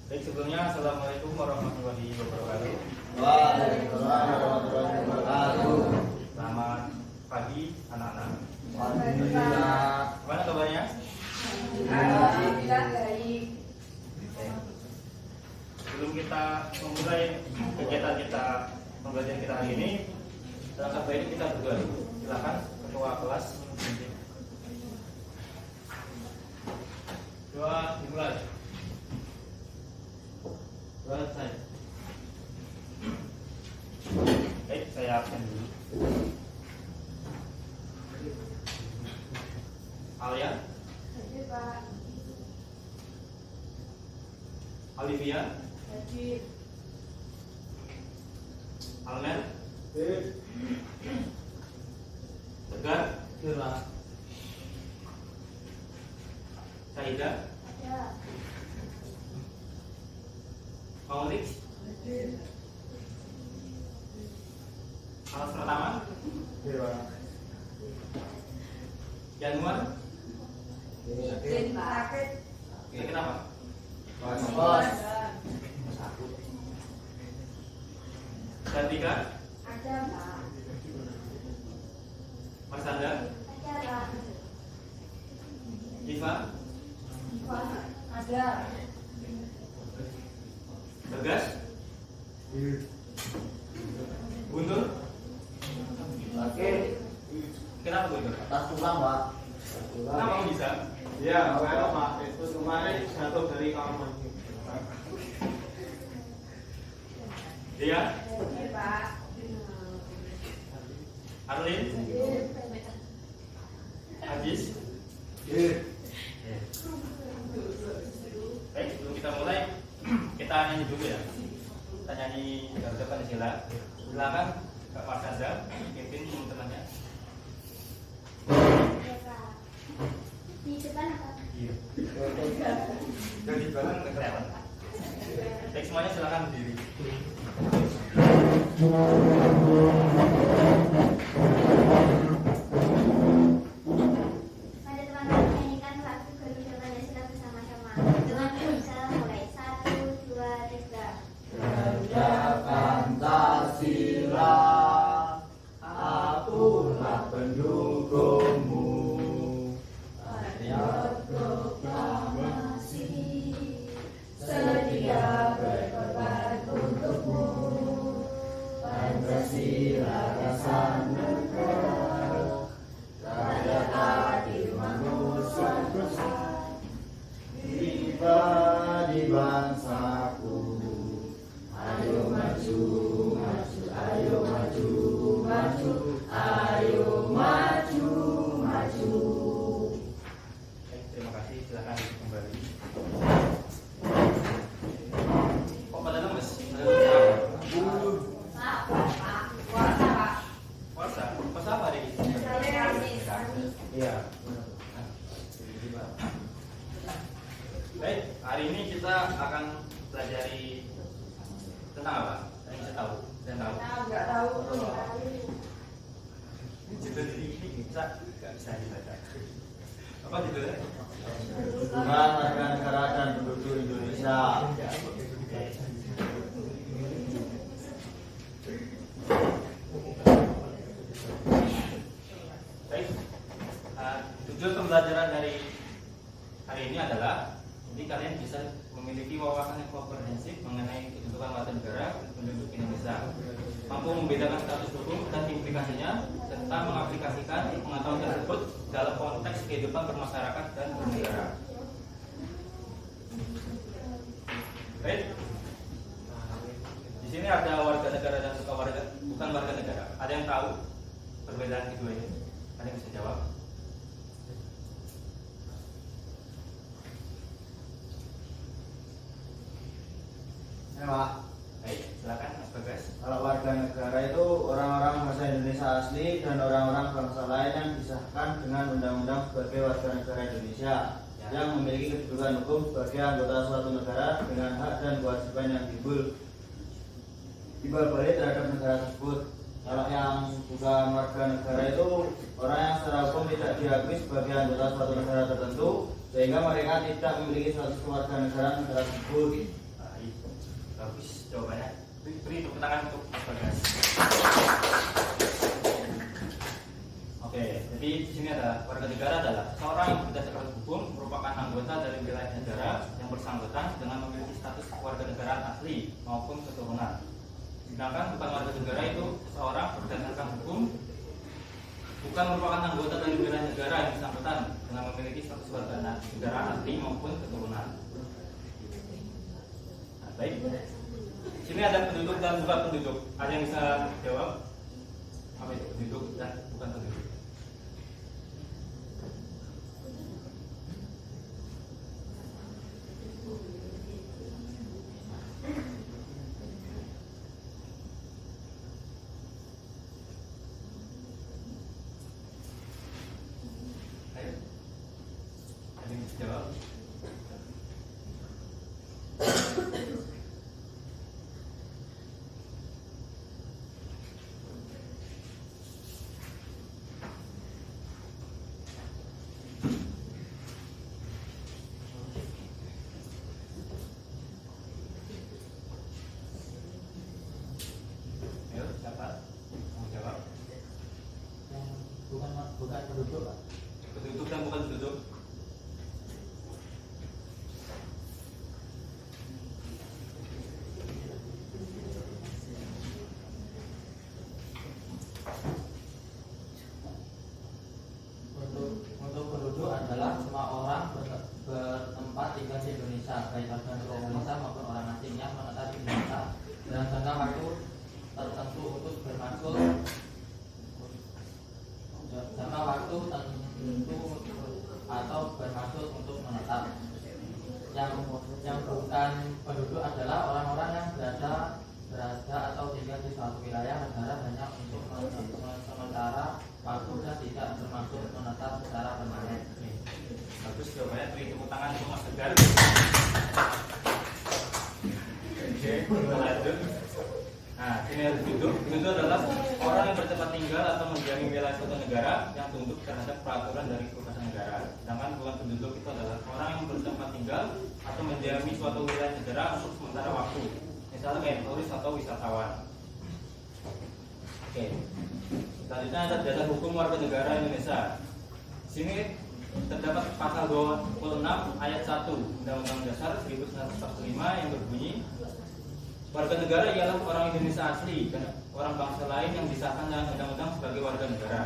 Baik, sebelumnya Assalamualaikum warahmatullahi wabarakatuh. Waalaikumsalam warahmatullahi wabarakatuh. Selamat pagi anak-anak. Alhamdulillah. Gimana kabarnya? Alhamdulillah baik. Sebelum kita memulai kegiatan kita pembelajaran kita hari ini, alangkah baiknya kita berdoa dulu. Silakan ketua kelas memimpin. Doa dimulai. Doa saya. Baik, saya absen dulu. Alia, Hadir Pak. Olivia, Hadir. Almer, Tegar, Saida, Ada. Maulid, Hadir. kelas pertama, Januar. Hadir Pak. Oke, kenapa? Bos. Sartika, Ada Pak. Marsanda, Ada Pak. Iva, Pak. Ada. Tegas, Guntur. Oke, Kenapa Guntur? atas tulang, Pak. Kenapa kamu bisa? Ya, kalau Pak, itu kemarin jatuh dari kamar. Dia, Hadir Pak. Arlin, Hadir. Ajis. Baik, sebelum kita mulai, kita nyanyi dulu ya. Kita nyanyi Garuda Pancasila. Silakan Kak Marsanda pimpin teman-temannya. Di depan apa? Iya. Jadi barang nggak kelihatan. Baik, semuanya silakan berdiri. Pada teman-teman menyanyikan lagu Garuda Pancasila bersama-sama. Dengan bisa mulai 1, 2, 3. Garuda Pancasila, akulah pendukungmu. Rakyat proklamasi, sedia berkorban untukmu. Pancasila dasar negara, rakyat adil manusia besar. Tiba di bangsaku, ayo maju, maju, ayo maju, maju, ayo maju, maju. Baik, terima kasih. Silakan kembali. Kok pada lemes? Pak. Puasa Pak. Puasa? Puasa apa hari ini? Kamis. Iya. Baik, hari ini kita akan pelajari tentang apa? Yang bisa tahu dan tahu. Nggak tahu. Judul ini bisa nggak bisa dibaca. Apa judulnya? Hubungan warga negara dan penduduk Indonesia. Baik, tujuan pembelajaran dari hari ini adalah jadi kalian bisa memiliki wawasan yang komprehensif mengenai kedudukan warga negara dan penduduk Indonesia, mampu membedakan status hukum dan implikasinya, serta mengaplikasikan pengetahuan tersebut dalam konteks kehidupan bermasyarakat dan bernegara. Baik, di sini ada warga negara dan bukan warga negara. Ada yang tahu perbedaan kedua ini? Ada yang bisa jawab? Ya, Pak. Baik, silakan Mas Bagas. Kalau warga negara itu orang-orang bangsa Indonesia asli dan orang-orang bangsa lain yang disahkan dengan undang-undang sebagai warga negara Indonesia yang memiliki kedudukan hukum sebagai anggota suatu negara dengan hak dan kewajiban yang timbal balik terhadap negara tersebut. Kalau yang bukan warga negara itu orang yang secara hukum tidak diakui sebagai anggota suatu negara tertentu, sehingga mereka tidak memiliki status kewarganegaraan negara tersebut. Baik, bagus jawabannya. Beri tepuk tangan untuk Mas Bagas. Oke, jadi di sini ada warga negara adalah seorang yang berdasarkan hukum merupakan anggota dari wilayah negara yang bersangkutan dengan memiliki status warga negara asli maupun keturunan. Sedangkan bukan warga negara itu seseorang berdasarkan hukum bukan merupakan anggota dari wilayah negara yang bersangkutan dengan memiliki status warga negara asli maupun keturunan. Nah, baik. Sini ada penduduk dan bukan penduduk. Ada yang bisa jawab? Apa itu penduduk dan bukan penduduk? Ayo. Ada yang bisa jawab? Ayo, siapa? Mau jawab? Yang bukan penduduk, Pak. Penduduk dan bukan penduduk. Untuk penduduk adalah semua orang bertempat tinggal di Indonesia, baik warga negara Indonesia maupun orang asing yang menetap di Indonesia dalam jangka waktu tertentu untuk bermaksud jangka waktu tertentu atau bermaksud untuk menetap. Yang bukan penduduk adalah orang-orang yang berada atau tinggal di suatu wilayah negara hanya untuk sementara waktu dan tidak bermaksud menetap secara permanen. Bagus jawabannya. Beri tepuk tangan untuk Mas Tegar. Oke, kita lanjut. Nah, ini harus duduk. Penduduk adalah orang yang bertempat tinggal atau mendiami wilayah suatu negara yang tunduk terhadap peraturan dari keputusan negara. Sedangkan bukan penduduk itu adalah orang yang bertempat tinggal atau mendiami suatu wilayah negara untuk sementara waktu. Misalnya kayak turis atau wisatawan. Oke. Selanjutnya ada dasar hukum warga negara Indonesia. Di sini terdapat pasal 26 ayat 1 Undang-Undang Dasar 1945 yang berbunyi warga negara ialah orang Indonesia asli dan orang bangsa lain yang disahkan dengan undang-undang sebagai warga negara.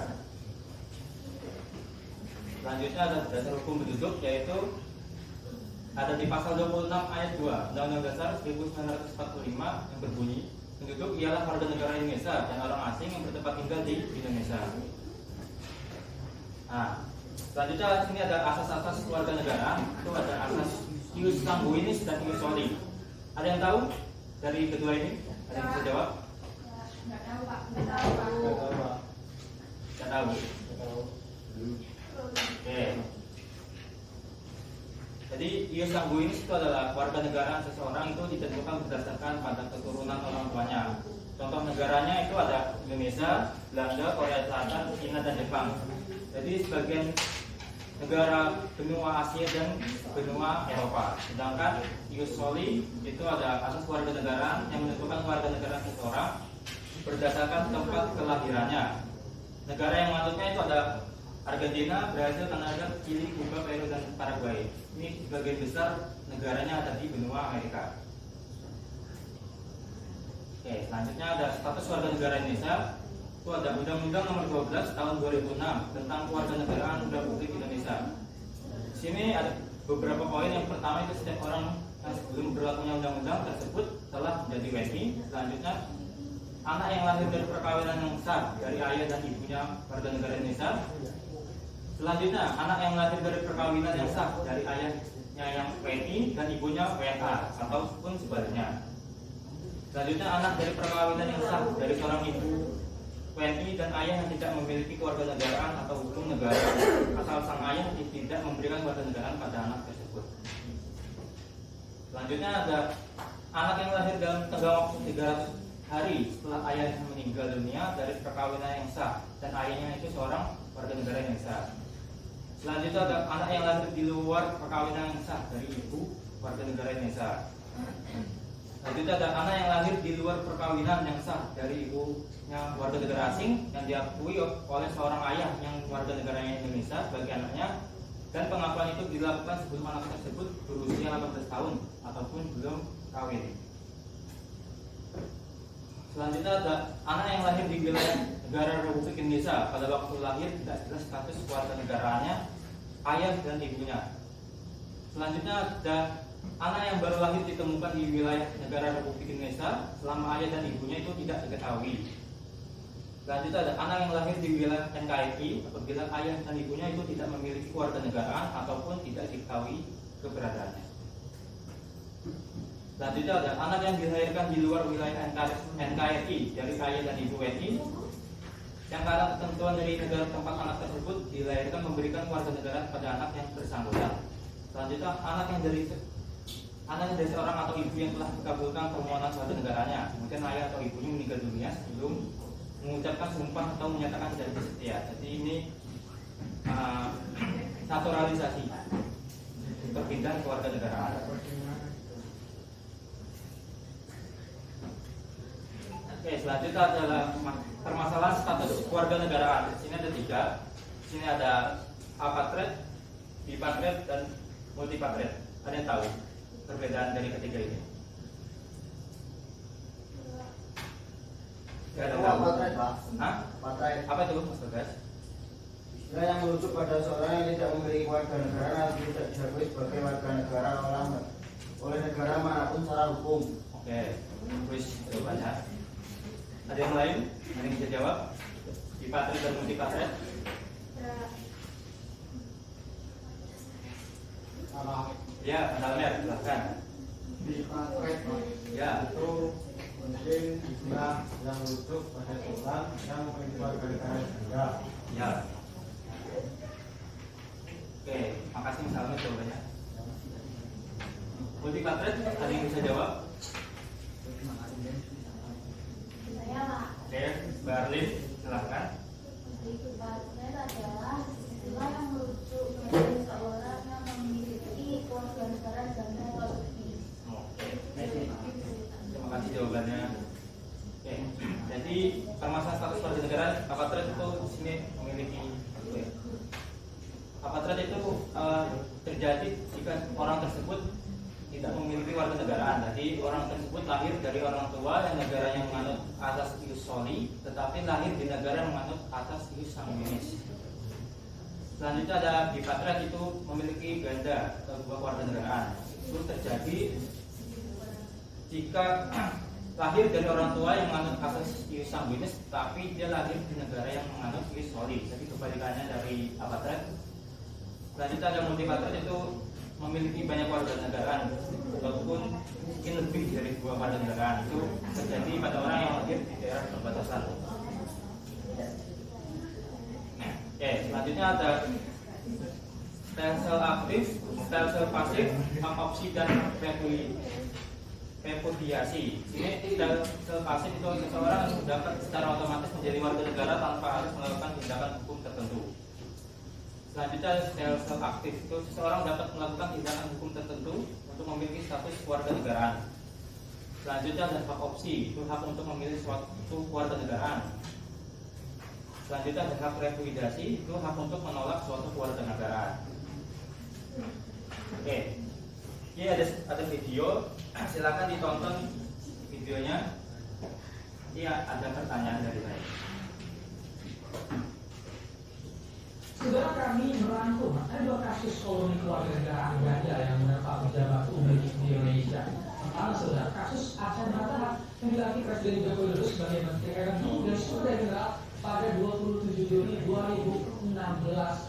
Selanjutnya ada dasar hukum penduduk, yaitu ada di pasal 26 ayat 2 Undang-Undang Dasar 1945 yang berbunyi penduduk ialah warga negara Indonesia dan orang asing yang bertempat tinggal di Indonesia. Nah, selanjutnya sini ada asas-asas warga negara. Itu ada asas ius sanguinis dan ius soli. Ada yang tahu dari kedua ini? Ada yang bisa jawab? Nggak tahu, Pak. Nggak tahu, Pak. Tidak tahu. Oke. Jadi ius sanguinis itu adalah warga negara seseorang itu ditentukan berdasarkan pada keturunan orang tuanya. Contoh negaranya itu ada Indonesia, Belanda, Korea Selatan, Cina, dan Jepang. Jadi sebagian negara benua Asia dan benua Eropa. Sedangkan ius soli itu ada asas warga negara yang menentukan warga negara seseorang berdasarkan tempat kelahirannya. Negara yang mengaturnya itu ada Argentina, Brazil, Kanada, Chili, Kuba, Peru, dan Paraguay. Ini sebagian besar negaranya ada di benua Amerika. Oke, selanjutnya ada status warga negara Indonesia. Itu ada Undang-Undang Nomor 12 Tahun 2006 tentang Kewarganegaraan Republik Indonesia. Di sini ada beberapa poin. Yang pertama itu setiap orang yang sebelum berlakunya undang-undang tersebut telah menjadi WNI. Selanjutnya, anak yang lahir dari perkawinan yang sah dari ayah dan ibunya warga negara Indonesia. Selanjutnya, anak yang lahir dari perkawinan yang sah dari ayahnya yang WNI dan ibunya WNA ataupun sebaliknya. Selanjutnya, anak dari perkawinan yang sah dari seorang ibu WNI dan ayah yang tidak memiliki kewarganegaraan atau hukum negara asal sang ayah tidak memberikan kewarganegaraan pada anak tersebut. Selanjutnya ada anak yang lahir dalam tenggang waktu 300 hari setelah ayahnya meninggal dunia dari perkawinan yang sah dan ayahnya itu seorang warga negara Indonesia. Selanjutnya ada anak yang lahir di luar perkawinan yang sah dari ibu warga negara Indonesia. Selanjutnya ada anak yang lahir di luar perkawinan yang sah dari ibunya warga negara asing yang diakui oleh seorang ayah yang warga negara Indonesia sebagai anaknya, dan pengakuan itu dilakukan sebelum anak tersebut berusia 18 tahun ataupun belum kawin. Selanjutnya ada anak yang lahir di wilayah negara Republik Indonesia pada waktu lahir tidak jelas status kewarganegaraannya, ayah dan ibunya. Selanjutnya ada anak yang baru lahir ditemukan di wilayah negara Republik Indonesia selama ayah dan ibunya itu tidak diketahui. Selanjutnya ada anak yang lahir di wilayah NKRI apabila ayah dan ibunya itu tidak memiliki kewarganegaraan ataupun tidak diketahui keberadaannya. Selanjutnya ada anak yang dilahirkan di luar wilayah NKRI dari ayah dan ibu WNI yang karena ketentuan dari negara tempat anak tersebut dilahirkan memberikan kewarganegaraan pada anak yang bersangkutan. Selanjutnya anak yang dari seorang atau ibu yang telah dikabulkan permohonan kewarganegaranya, kemudian ayah atau ibunya meninggal dunia sebelum mengucapkan sumpah atau menyatakan janji setia. Jadi ini naturalisasi, perpindahan kewarganegaraan. Oke, selanjutnya adalah permasalahan status kewarganegaraan. Di sini ada 3. Di sini ada apatrid, bipatrid, dan multipatrid. Ada yang tahu perbedaan dari ketiga ini? Gak ada tahu. Patrait, Pak. Hah? Patrait. Apa itu, Mas Bagas? Istilah yang merujuk pada seorang yang tidak memiliki kewarganegaraan atau tidak diakui sebagai warga negara oleh negara manapun secara hukum. Oke, terus jawabannya. Ada yang lain? Ada yang bisa jawab? Bipatrid dan multipatrid? Ya, Mas Almer, silahkan. Bipatrid, Pak. Ya. Itu mungkin istilah yang merujuk pada seorang yang memiliki warganegaraan Belanda. Ya. Oke, makasih Mas Almer jawabannya. Multipatrid, ada yang bisa jawab? Saya Pak. Oke, Mbak Arlin, silahkan. Bipatrid adalah istilah yang merujuk pada seorang yang memiliki kewarganegaraan Belanda atau Swiss. Oke, terima kasih jawabannya. Oke, jadi permasalahan status kewarganegaraan apatrid itu di sini memiliki apatrid itu terjadi jika orang tersebut tidak memiliki warganegaraan. Jadi orang tersebut lahir dari orang tua yang negaranya menganut asas ius soli, tetapi lahir di negara yang menganut asas ius sanguinis. Selanjutnya ada bipatrid, itu memiliki ganda atau 2 warganegaraan. Itu terjadi jika lahir dari orang tua yang menganut asas ius sanguinis, tapi dia lahir di negara yang menganut ius soli. Jadi kebalikannya dari apatrid. Selanjutnya ada multipatrid, itu memiliki banyak warganegaraan ataupun mungkin lebih dari 2 warganegaraan. Itu terjadi pada orang yang lahir di daerah perbatasan. Oke, selanjutnya ada sel aktif, sel pasif, apopsi, dan repudiasi. Ini sel pasif itu seseorang yang dapat secara otomatis menjadi warga negara tanpa harus melakukan tindakan hukum tertentu. Selanjutnya sel aktif, itu seseorang dapat melakukan tindakan hukum tertentu untuk memiliki status kewarganegaraan. Selanjutnya ada hak opsi, itu hak untuk memilih suatu kewarganegaraan. Selanjutnya ada hak repudiasi, itu hak untuk menolak suatu kewarganegaraan. Oke, ini ada video, silakan ditonton videonya. Ini ada pertanyaan dari saya. Saudara, kami merangkum ada 2 kasus koloni kewarganegaraan ganda yang menerpa pejabat publik di Indonesia. Pertama, saudara, kasus Archandra Tahar yang dilantik Presiden Joko Widodo sebagai Menteri RI dan Sumber General pada 27 Juni 2016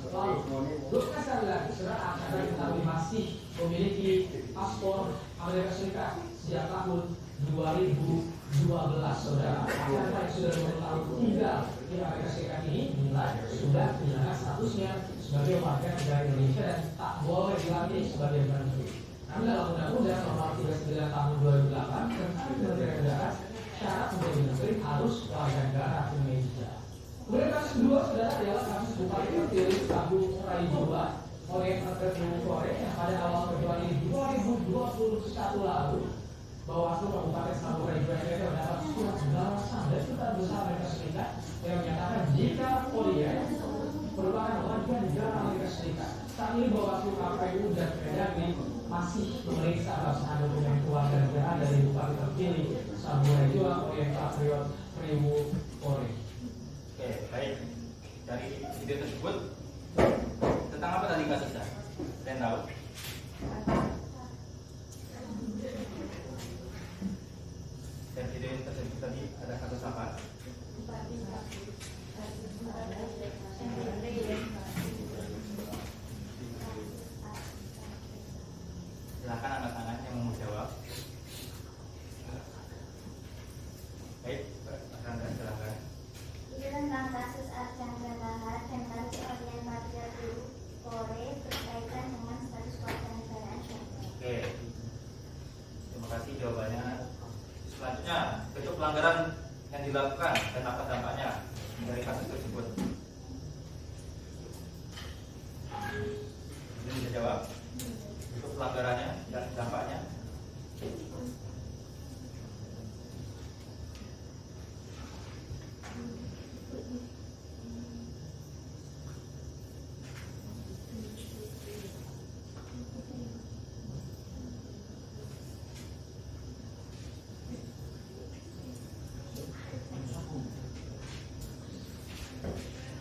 lalu. Bukan sekali lagi, saudara, Archandra diketahui masih memiliki paspor Amerika Serikat sejak tahun 2012, saudara. Archandra yang sudah 20 tahun tinggal di Amerika Serikat ini dinilai sudah kehilangan statusnya sebagai warga negara Indonesia dan tak boleh dilantik sebagai menteri. Namun dalam Undang-Undang Nomor 39 Tahun 2008 tentang Kementerian Negara, syarat menjadi menteri harus warga negara Indonesia. Kemudian kasus kedua, saudara, adalah kasus Bupati Terpilih Agung Raijua oleh Menteri Korea yang pada awal Februari 2021 lalu Bawaslu saat ini Bawaslu KPU dan Kemendagri masih memeriksa pelaksanaan dokumen keluarga negara dari Bupati terpilih Samuel Joa Oyeng Patriot Priwu Pore. Oke, baik. Dari video tersebut tentang apa tadi kasusnya? Kalian tahu? Dan video tersebut tadi ada kasus apa? Silakan anak-anak yang mau jawab. Baik, silakan. Itu tentang kasus Archandra Tahar dan kasus Oyeng Patriot Priwu Pore berkaitan dengan status kewarganegaraan. Oke, terima kasih jawabannya. Selanjutnya, bentuk pelanggaran yang dilakukan dan apa dampaknya dari kasus tersebut. Ini bisa jawab. Bentuk pelanggarannya dan dampaknya.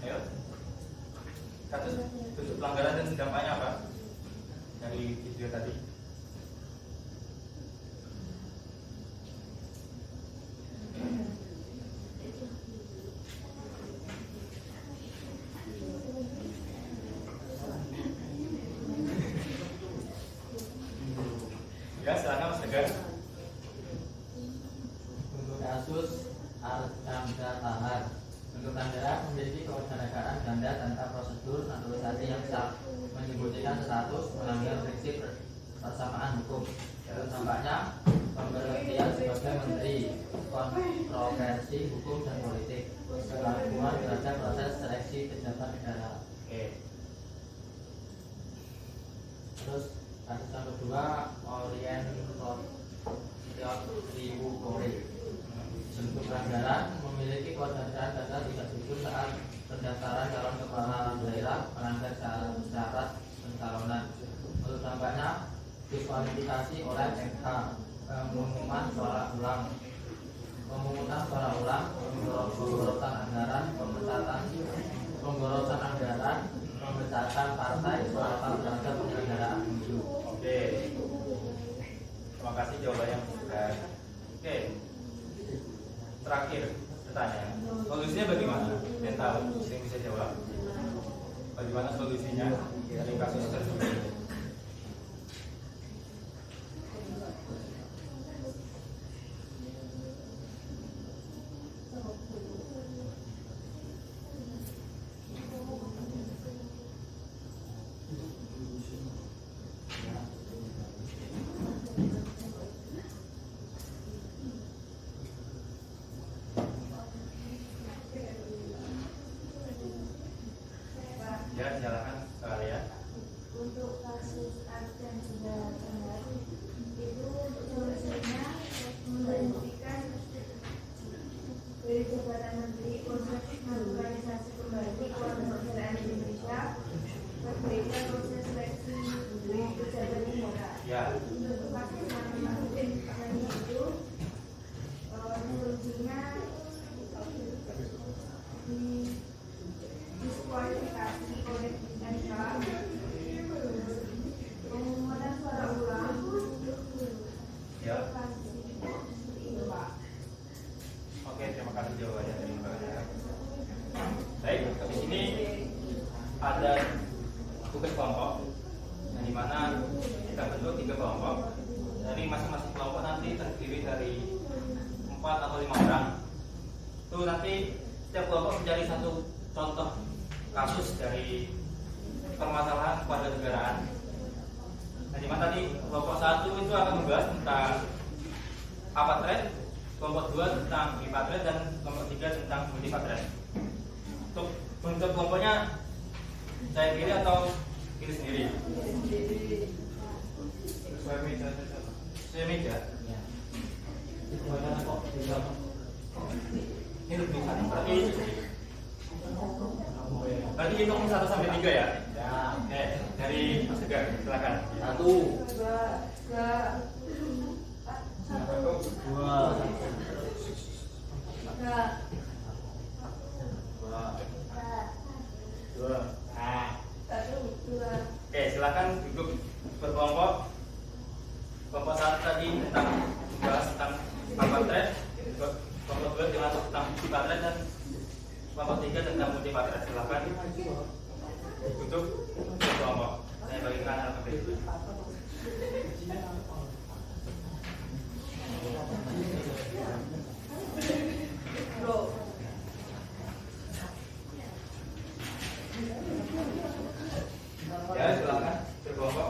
Ayo, kasus bentuk pelanggaran dan dampaknya apa dari video tadi? Ya, silakan Mas Tegar. Untuk kasus Archandra Tahar, bentuk pelanggaran memiliki kewarganegaraan ganda tanpa prosedur naturalisasi yang sah, menyembunyikan status, melanggar prinsip persamaan hukum. Lalu dampaknya pemberhentian sebagai menteri kontroversi hukum dan politik, keraguan terhadap proses seleksi pejabat negara. Oke. Terus kasus yang kedua, Oyeng Patriot Priwu Pore. Bentuk pelanggaran memiliki kewarganegaraan ganda tidak jujur saat pendaftaran calon kepala daerah, melanggar syarat pencalonan. Untuk dampaknya diskualifikasi oleh MK, pemungutan suara ulang, penggorosan anggaran, penggorosan anggaran, pemecatan partai, suara terhadap penyelenggaraan pemilu. Oke. Terima kasih jawabannya sudah. Oke. Terakhir bertanya, solusinya bagaimana? Yang tahu, yang bisa jawab. Bagaimana solusinya dari kasus tersebut? Ya, silakan sekalian. Untuk kasus Archandra Tahar itu untuk solusinya memberhentikan dari jabatan Menteri proses naturalisasi kembali kewarganegaraan Indonesia, berbeda proses seleksi pejabat negara. Ya. Untuk kasus yang itu solusinya diskualifikasi oleh MK, pemungutan suara ulang. Ya. Seperti itu, Pak. Oke, terima kasih jawabannya dari Mbak Nara. Baik, di sini ada tugas kelompok, yang dimana kita bentuk 3 kelompok. Dari masing-masing kelompok nanti terdiri dari 4 atau 5 orang. Itu nanti setiap kelompok mencari satu contoh kasus dari permasalahan kewarganegaraan. Nah, dimana tadi kelompok 1 itu akan membahas tentang apatrid, kelompok 2 tentang bipatrid, dan kelompok 3 tentang multipatrid. Untuk bentuk kelompoknya saya pilih atau pilih sendiri? Sesuai meja. Ini lebih berarti hitung 1 sampai 3 ya? Oke, dari Mas Tegar, silakan. 1, 2. Nah, oke, silakan duduk berkelompok. Kelompok 1 tadi tentang bahas tentang baterai, kelompok 2 tentang baterai, dan kelompok 3 tentang multi baterai. Silakan duduk berkelompok. Saya bagikan alfabet. Ya, silakan berkelompok.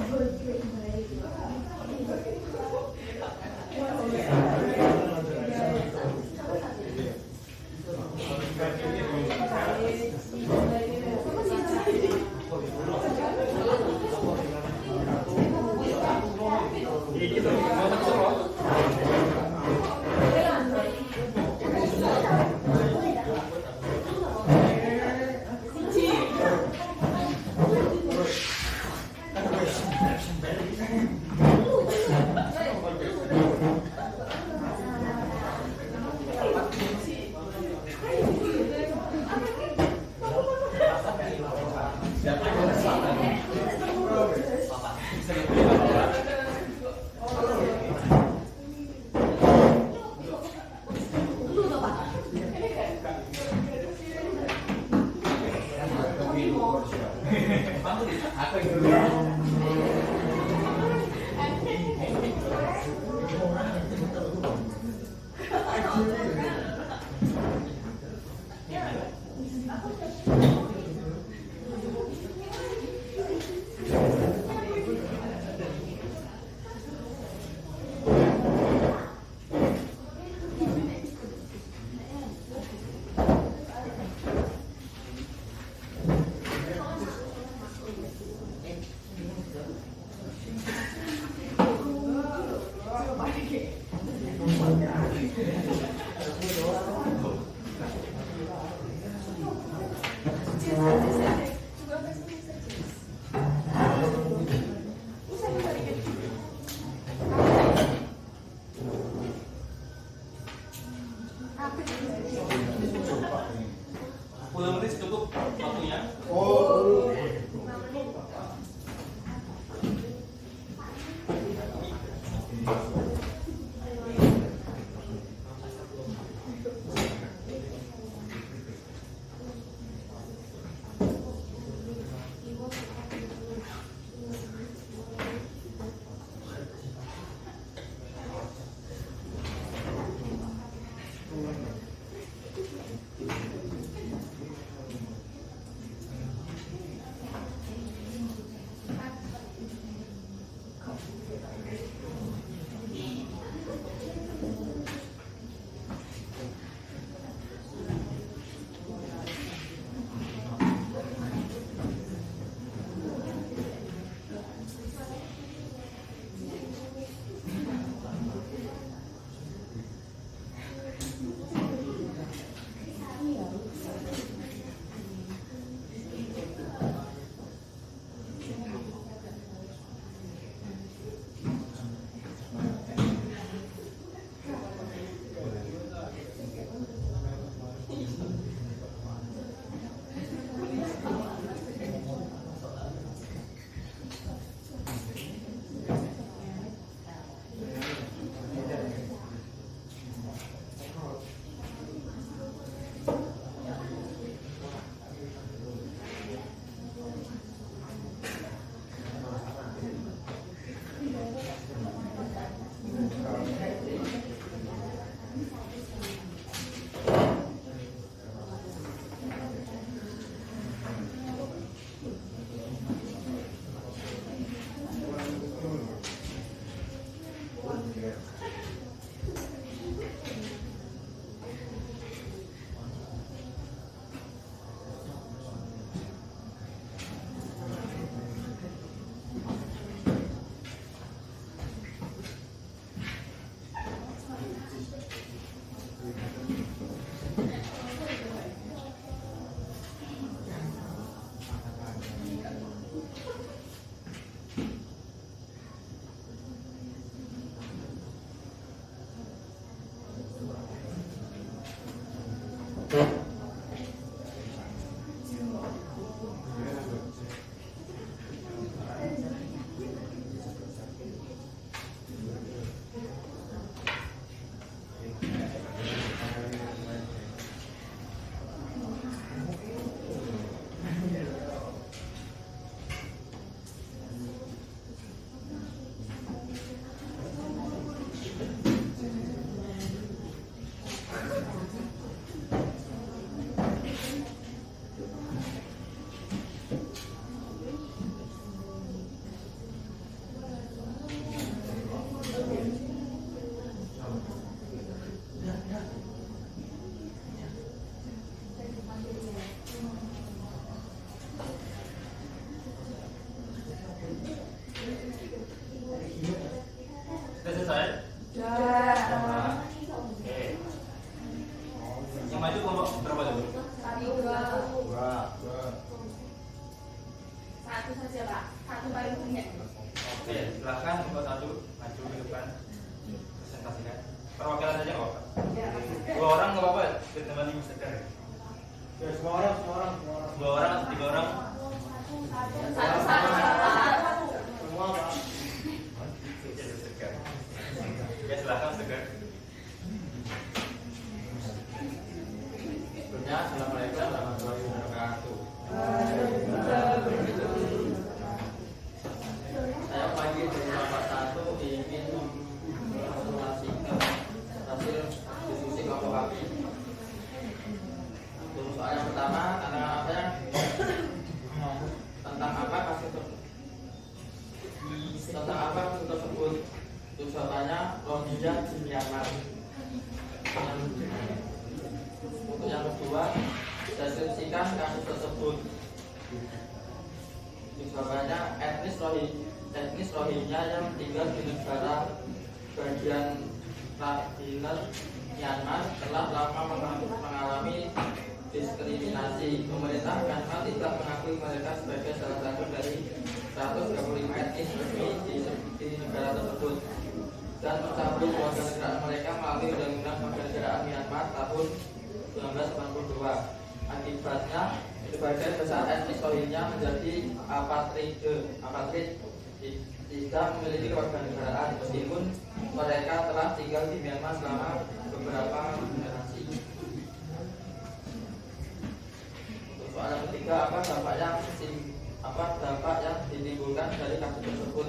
Sudah selesai? Nah, oke. Yang maju kelompok berapa dulu? Satu saja Pak, satu paling punya. Oke, silahkan kelompok 1 maju ke depan. Presentasikan. Perwakilan saja nggak apa-apa. 2 orang nggak apa-apa, ditemani Mas Tegar. Ya, semua orang. 2 orang, 3 orang. Semua Pak. Oke, Mas Tegar. Ya, silahkan Mas Tegar. Sebelumnya, Assalamualaikum warahmatullahi wabarakatuh. Saya pagi dari kelompok 1 ingin mempresentasikan hasil diskusi kelompok kami. Untuk soal yang pertama, tentang apa kasus tersebut? Untuk jawabannya, Rohingya di Myanmar. Untuk yang kedua, deskripsikan kasus tersebut. Jawabannya, etnis Rohingya yang tinggal di negara bagian Rakhine Myanmar telah lama mengalami diskriminasi. Pemerintah Myanmar tidak mengakui mereka sebagai salah satu dari 135 etnis resmi di negara tersebut dan mencabut warga negara mereka melalui Undang-Undang Kewarganegaraan Myanmar tahun 1982. Akibatnya, sebagian besar etnis Rohingya menjadi apatrid, tidak memiliki kewarganegaraan meskipun mereka telah tinggal di Myanmar selama beberapa generasi. Untuk soal yang ketiga, apa dampak yang ditimbulkan dari kasus tersebut?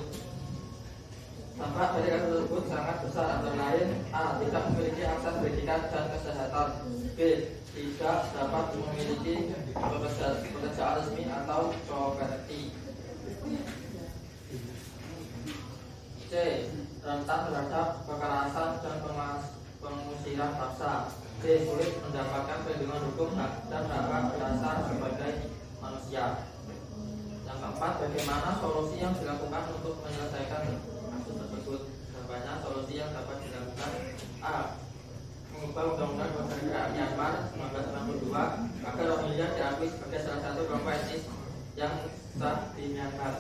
Dampak dari kasus tersebut sangat besar, antara lain: A. Tidak memiliki akses pendidikan dan kesehatan. B. Tidak dapat memiliki pekerjaan resmi atau properti. C. Rentan terhadap kekerasan dan pengusiran paksa. D. Sulit mendapatkan perlindungan hukum dan hak dasar sebagai manusia. Yang keempat, bagaimana solusi yang dilakukan untuk menyelesaikan kasus tersebut? Jawabannya, solusi yang dapat dilakukan: A. Mengubah Undang-Undang Kewarganegaraan Myanmar 1992 agar Rohingya diakui sebagai salah satu kelompok etnis yang sah di Myanmar.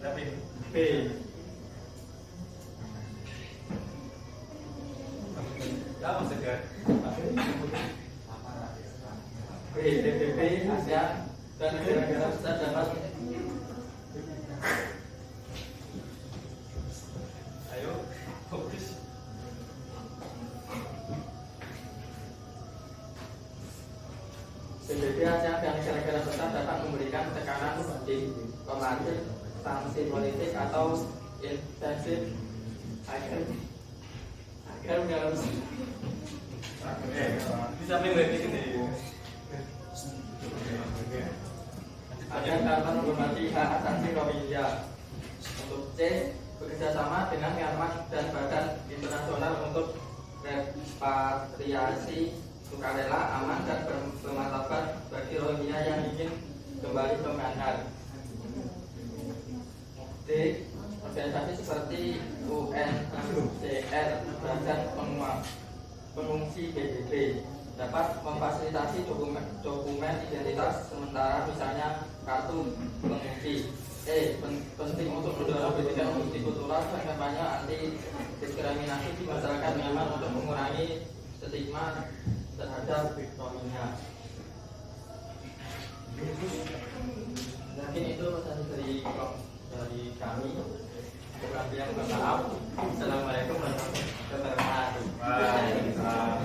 B. Ya, Mas Tegar. B. PBB, ASEAN dan negara-negara besar dapat. Ayo, fokus. PBB, ASEAN dan negara-negara besar dapat memberikan tekanan diplomatik, sanksi politik atau intensif agar Bisa sampai di sini. agar dapat menghormati hak asasi Rohingya. Untuk C, bekerjasama dengan Myanmar dan Badan Internasional untuk repatriasi sukarela, aman dan bermartabat bagi Rohingya yang ingin kembali ke Myanmar. D, organisasi seperti UNHCR dan pengungsi PBB dapat memfasilitasi dokumen identitas sementara, misalnya kartu pengungsi. Penting untuk mendorong pendidikan multikultural dan kampanye anti diskriminasi di masyarakat Myanmar untuk mengurangi stigma terhadap Rohingya. Mungkin itu pesan dari kami. Kurang lebih yang maaf. Assalamualaikum warahmatullahi wabarakatuh. Waalaikumsalam.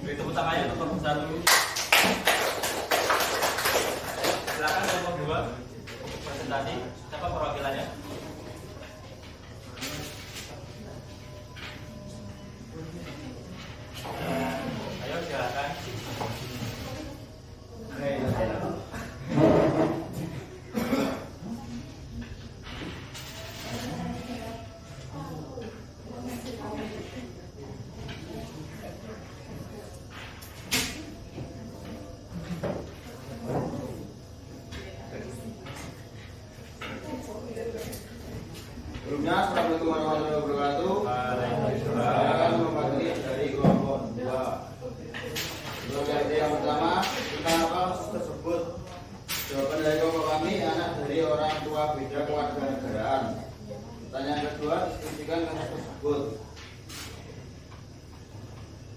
Beri tepuk tangannya untuk kelompok 1. Silakan kelompok 2 presentasi. Siapa perwakilannya? Ayo silakan. Sebelumnya, Assalamualaikum warahmatullahi wabarakatuh. Saya akan mewakili dari kelompok 2. Untuk yang pertama, tentang apa kasus tersebut? Jawaban dari kelompok kami, anak dari orang tua beda kewarganegaraan. Pertanyaan kedua, diskusikan kasus tersebut.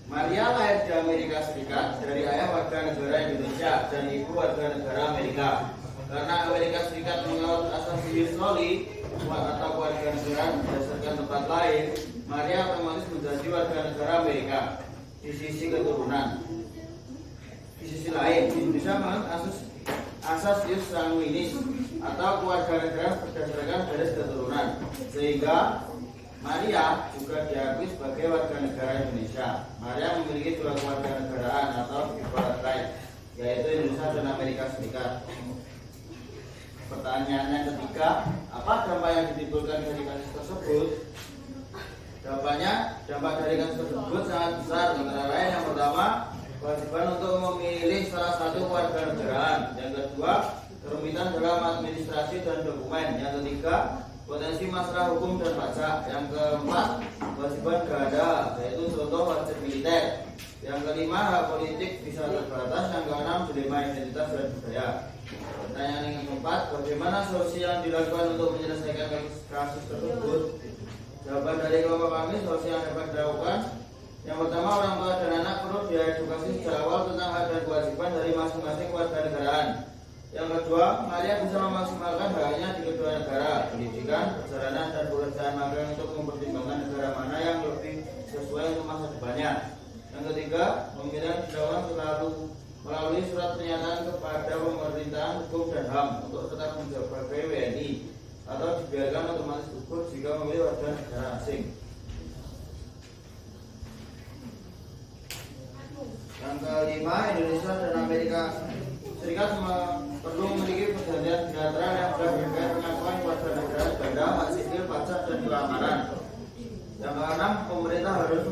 Maria lahir di Amerika Serikat dari ayah warga negara Indonesia dan ibu warga negara Amerika. Karena Amerika Serikat mengaut asas Yusoli atau warga negara berdasarkan tempat lahir, Maria otomatis menjadi warga negara Amerika di sisi keturunan. Di sisi lain, Indonesia mengaut asas ius sanguinis atau keluarga negara berdasarkan garis keturunan, sehingga Maria juga diakui sebagai warga negara Indonesia. Maria memiliki 2 keluarga negaraan atau equal yaitu Indonesia dan Amerika Serikat. Pertanyaan yang ketiga, apa dampak yang ditimbulkan dari kasus tersebut? Jawabannya, dampak dari kasus tersebut sangat besar. Antara lain, yang pertama, kewajiban untuk memilih salah satu keluarga negaraan. Yang kedua, kerumitan dalam administrasi dan dokumen. Yang ketiga, potensi masalah hukum dan pajak. Yang keempat, kewajiban ganda, yaitu contoh wajib militer. Yang kelima, hak politik bisa terbatas. Yang keenam, dilema identitas dan budaya. Pertanyaan yang keempat, bagaimana solusi yang dilakukan untuk menyelesaikan kasus tersebut? Jawaban dari kelompok kami, solusi yang dapat dilakukan. Yang pertama, orang tua dan anak perlu diedukasi sejak awal tentang hak dan kewajiban dari masing-masing kewarganegaraan. Yang kedua, Maria bisa memaksimalkan haknya di kedua negara, pendidikan, perjalanan, dan pekerjaan magang untuk mempertimbangkan negara mana yang lebih sesuai untuk masa depannya. Yang ketiga, pemilihan dilakukan selalu melalui surat pernyataan kepada pemerintahan hukum dan HAM untuk tetap menjabat WNI atau dibiarkan otomatis gugur jika memilih warga negara asing. Yang kelima, Indonesia dan Amerika Serikat perlu memiliki perjanjian bilateral yang berkaitan pengakuan warga negara ganda, hak sipil, pajak, dan keamanan. Yang keenam, pemerintah harus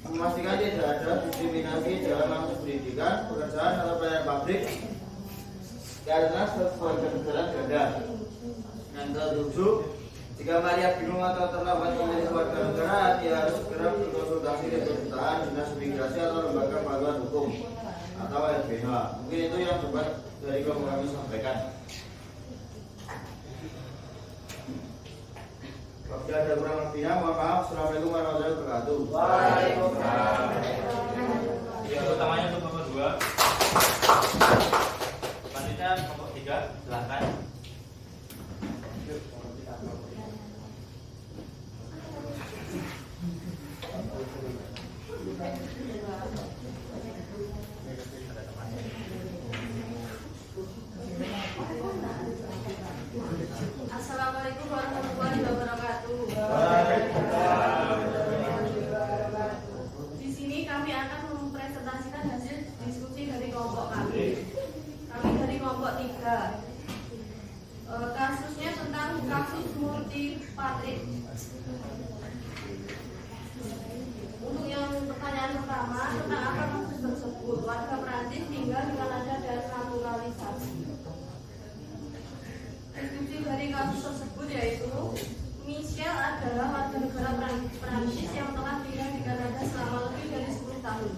memastikan tidak ada diskriminasi dalam akses pendidikan, pekerjaan, atau pelayanan publik karena warga negara ganda. Yang ketujuh, jika Maria bingung atau terlambat memilih warga negara, dia harus segera berkonsultasi ke kedutaan, dinas imigrasi, atau lembaga bantuan hukum atau LBH. Mungkin itu yang dapat dari kelompok kami sampaikan. Apabila ada kurang lebihnya, mohon maaf. Assalamualaikum warahmatullahi wabarakatuh. Waalaikumsalam. Yang utamanya untuk kelompok 2. Selanjutnya kelompok 3, silakan. Assalamualaikum warahmatullahi wabarakatuh. Di sini kami akan mempresentasikan hasil diskusi dari kelompok kami. Kami dari kelompok 3. Kasusnya tentang kasus multipatrik. Untuk yang pertanyaan pertama, tentang apa kasus tersebut? Warga Perancis tinggal di Kanada dan naturalisasi. Diskusi dari kasus tersebut yaitu Michelle adalah warga negara Perancis yang telah tinggal di Kanada selama lebih dari 10 tahun.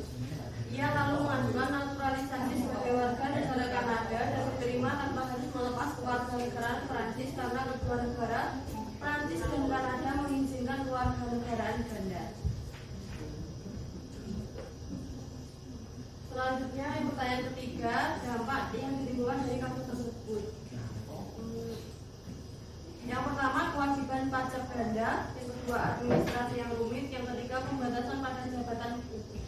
Ia lalu mengajukan naturalisasi sebagai warga negara Kanada dan diterima tanpa harus melepas keluarga Prancis karena kedua negara Prancis dan Kanada mengizinkan kewarganegaraan ganda. Selanjutnya, pertanyaan ketiga, dampak yang ditimbulkan dari kasus tersebut. Yang pertama, kewajiban pajak ganda. Yang kedua, administrasi yang rumit. Yang ketiga, pembatasan pada jabatan publik.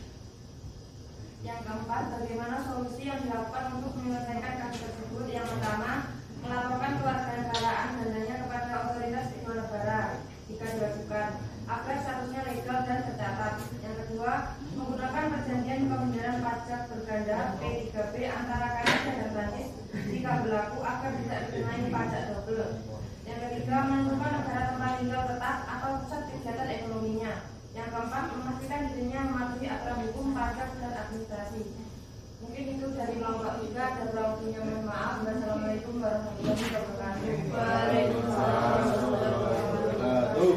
Yang keempat, bagaimana solusi yang dilakukan untuk menyelesaikan kasus tersebut? Yang pertama, melaporkan kewarganegaraan gandanya kepada otoritas kedua negara jika diwajibkan agar statusnya legal dan tercatat. Yang kedua, menggunakan perjanjian pembayaran pajak berganda P3B antara Kanada dan Prancis jika berlaku agar tidak dikenai pajak double. Yang ketiga, menentukan negara tempat tinggal tetap atau pusat kegiatan ekonominya. Yang keempat, memastikan dirinya mematuhi aturan hukum pajak dan administrasi. Mungkin itu dari kelompok 3 dan waktunya, mohon maaf. Wassalamualaikum warahmatullahi wabarakatuh. Waalaikumsalam warahmatullahi wabarakatuh.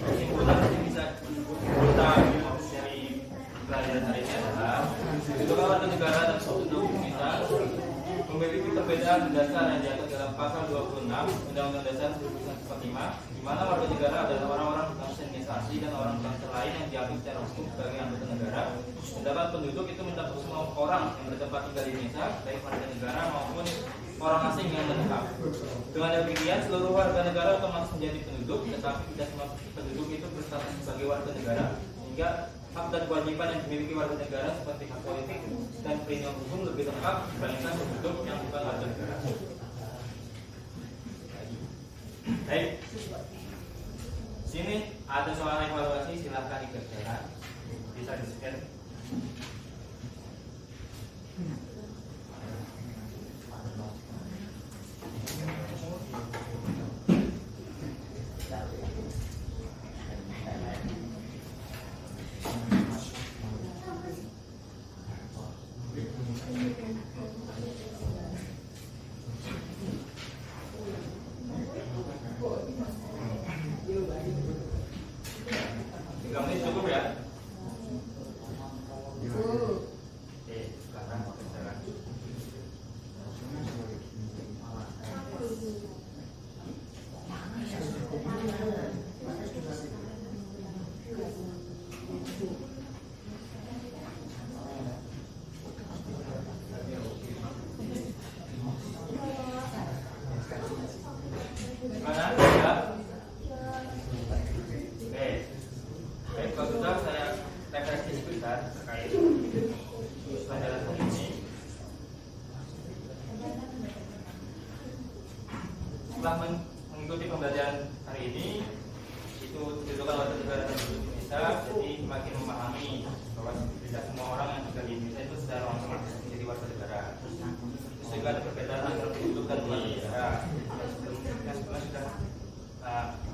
Kesimpulan yang bisa kita dari pelajaran hari ini adalah kedua warga negara dan suatu Indonesia memiliki perbedaan mendasar yang diatur dalam pasal 26 Undang-Undang Dasar 1945, di mana warga negara adalah orang-orang bangsa organisasi dan orang bangsa lain yang diakui secara hukum sebagai anggota negara. Sedangkan penduduk itu mencakup semua orang yang bertempat tinggal di Indonesia, baik warga negara maupun orang asing yang menetap. Dengan demikian, seluruh warga negara otomatis menjadi penduduk, tetapi tidak semua penduduk itu berstatus sebagai warga negara, sehingga hak dan kewajiban yang dimiliki warga negara seperti hak politik dan perlindungan hukum lebih lengkap dibandingkan penduduk yang bukan warga negara. Baik, sini ada soal evaluasi, silahkan dikerjakan, bisa di-scan. Cukup ya? Oke, sekarang kerjakan. Gimana? Ya? Oke. Baik, kalau sudah saya refleksi sebentar terkait pelajaran hari ini. Setelah mengikuti pembelajaran hari ini, itu kedudukan warga negara Indonesia, jadi makin memahami bahwa tidak semua orang yang tinggal di Indonesia itu secara otomatis menjadi warga negara. Sehingga ada perbedaan antara kedudukan warga negara yang sebelumnya sudah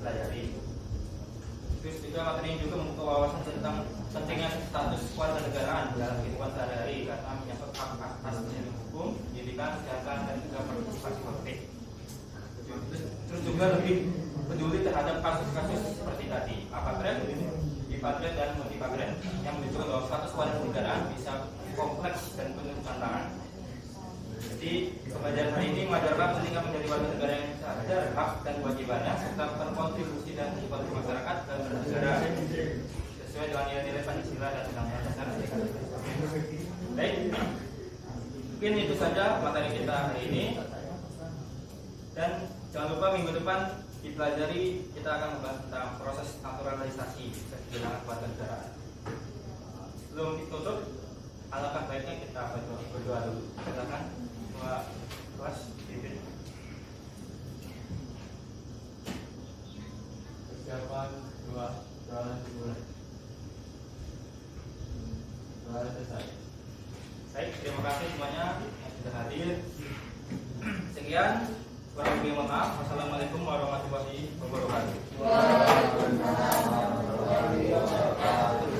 pelajari. Terus juga materi ini juga membuka wawasan tentang pentingnya status kewarganegaraan dalam kehidupan sehari-hari karena menyangkut hak atas hukum, pendidikan, kesehatan, dan juga partisipasi politik. Terus juga lebih peduli terhadap kasus-kasus seperti tadi, apatren, dipatren, dan multipatren yang menunjukkan bahwa status kewarganegaraan bisa kompleks dan penuh tantangan. Jadi pembelajaran hari ini mengajarkan pentingnya menjadi warga negara yang sadar hak dan kewajibannya serta berkontribusi dan berpartisipasi masyarakat dan bernegara sesuai dengan nilai-nilai Pancasila dan Undang-Undang Dasar Negara. Baik, mungkin itu saja materi kita hari ini. Dan jangan lupa minggu depan dipelajari, kita akan membahas tentang proses naturalisasi kehilangan kewarganegaraan. Sebelum ditutup, alangkah baiknya kita berdoa dulu. Silakan kelas pimpin. Persiapan doa dimulai. Doa selesai. Baik, terima kasih semuanya yang sudah hadir. Sekian, kurang lebih mohon maaf. Wassalamualaikum warahmatullahi wabarakatuh. Waalaikumsalam warahmatullahi wabarakatuh.